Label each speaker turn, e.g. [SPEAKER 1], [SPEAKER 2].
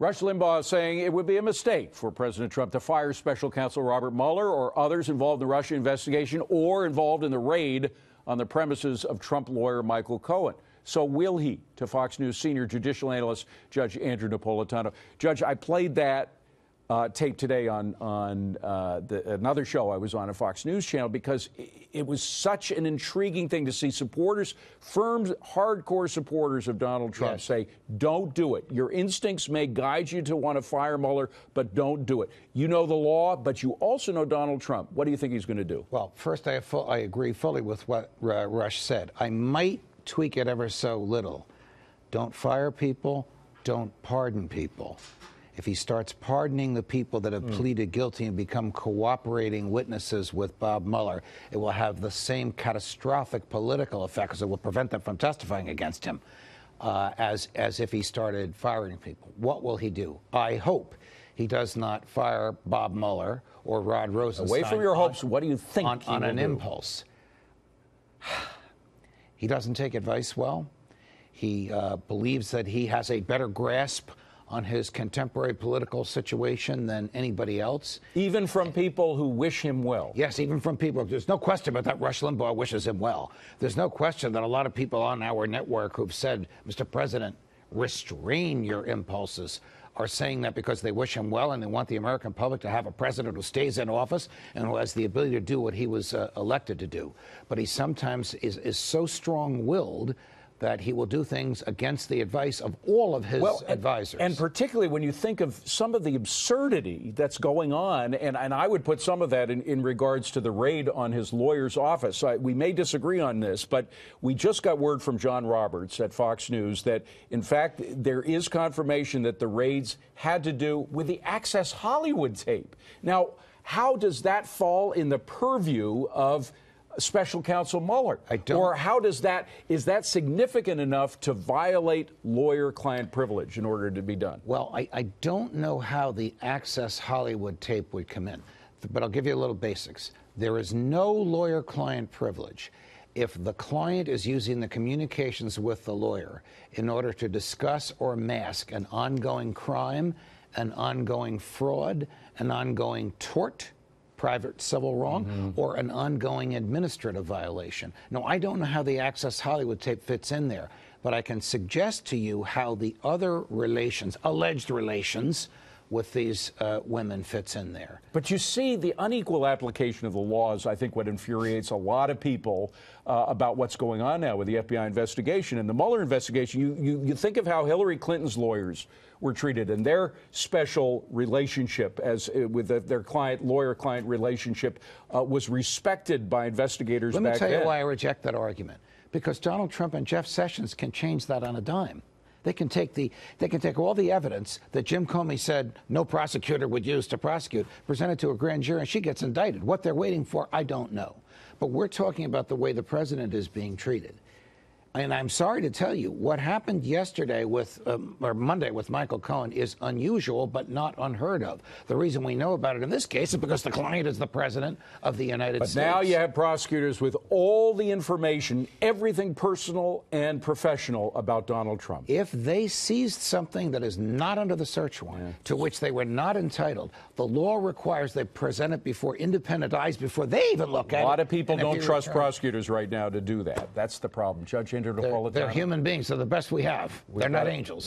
[SPEAKER 1] Rush Limbaugh saying it would be a mistake for President Trump to fire special counsel Robert Mueller or others involved in the Russia investigation or involved in the raid on the premises of Trump lawyer Michael Cohen. So will he? To Fox News senior judicial analyst Judge Andrew Napolitano. Judge, I played that tape today on another show I was on a Fox News channel because it was such an intriguing thing to see supporters, firm, hardcore supporters of Donald Trump say, don't do it. Your instincts may guide you to want to fire Mueller, but don't do it. You know the law, but you also know Donald Trump. What do you think he's going to do?
[SPEAKER 2] Well, first, I agree fully with what Rush said. I might tweak it ever so little. Don't fire people. Don't pardon people. If he starts pardoning the people that have pleaded guilty and become cooperating witnesses with Bob Mueller, it will have the same catastrophic political effect because it will prevent them from testifying against him as if he started firing people. What will he do? I hope he does not fire Bob Mueller or Rod Rosenstein.
[SPEAKER 1] Away from your hopes, what do you think
[SPEAKER 2] on an impulse? He doesn't take advice well. He believes that he has a better grasp on his contemporary political situation than anybody else.
[SPEAKER 1] Even from people who wish him well.
[SPEAKER 2] Yes, even from people. There's no question but that Rush Limbaugh wishes him well. There's no question that a lot of people on our network who've said, Mr. President, restrain your impulses, are saying that because they wish him well and they want the American public to have a president who stays in office and who has the ability to do what he was elected to do. But he sometimes is so strong-willed that he will do things against the advice of all of his advisors.
[SPEAKER 1] And particularly when you think of some of the absurdity that's going on, and I would put some of that in regards to the raid on his lawyer's office. We may disagree on this, but we just got word from John Roberts at Fox News that, in fact, there is confirmation that the raids had to do with the Access Hollywood tape. Now, how does that fall in the purview of Special Counsel Mueller? Or how does is that significant enough to violate lawyer-client privilege in order to be done?
[SPEAKER 2] Well, I don't know how the Access Hollywood tape would come in, but I'll give you a little basics. There is no lawyer-client privilege if the client is using the communications with the lawyer in order to discuss or mask an ongoing crime, an ongoing fraud, an ongoing tort, private civil wrong, or an ongoing administrative violation. No, I don't know how the Access Hollywood tape fits in there, but I can suggest to you how the other relations, alleged relations, with these women fits in there.
[SPEAKER 1] But you see, the unequal application of the laws, I think, what infuriates a lot of people about what's going on now with the FBI investigation. And the Mueller investigation, you think of how Hillary Clinton's lawyers were treated and their special relationship with their lawyer-client relationship was respected by investigators back then.
[SPEAKER 2] Let me tell you why I reject that argument. Because Donald Trump and Jeff Sessions can change that on a dime. They can take all the evidence that Jim Comey said no prosecutor would use to prosecute, present it to a grand jury, and she gets indicted. What they're waiting for, I don't know. But we're talking about the way the president is being treated. And I'm sorry to tell you, what happened yesterday or Monday with Michael Cohen is unusual, but not unheard of. The reason we know about it in this case is because the client is the president of the United States.
[SPEAKER 1] But now you have prosecutors with all the information, everything personal and professional about Donald Trump.
[SPEAKER 2] If they seized something that is not under the search warrant, to which they were not entitled, the law requires they present it before independent eyes before they even look at it.
[SPEAKER 1] A lot of people don't trust prosecutors right now to do that. That's the problem. Judge Andrew Napolitano.
[SPEAKER 2] They're human beings. They're the best we have. They're not angels.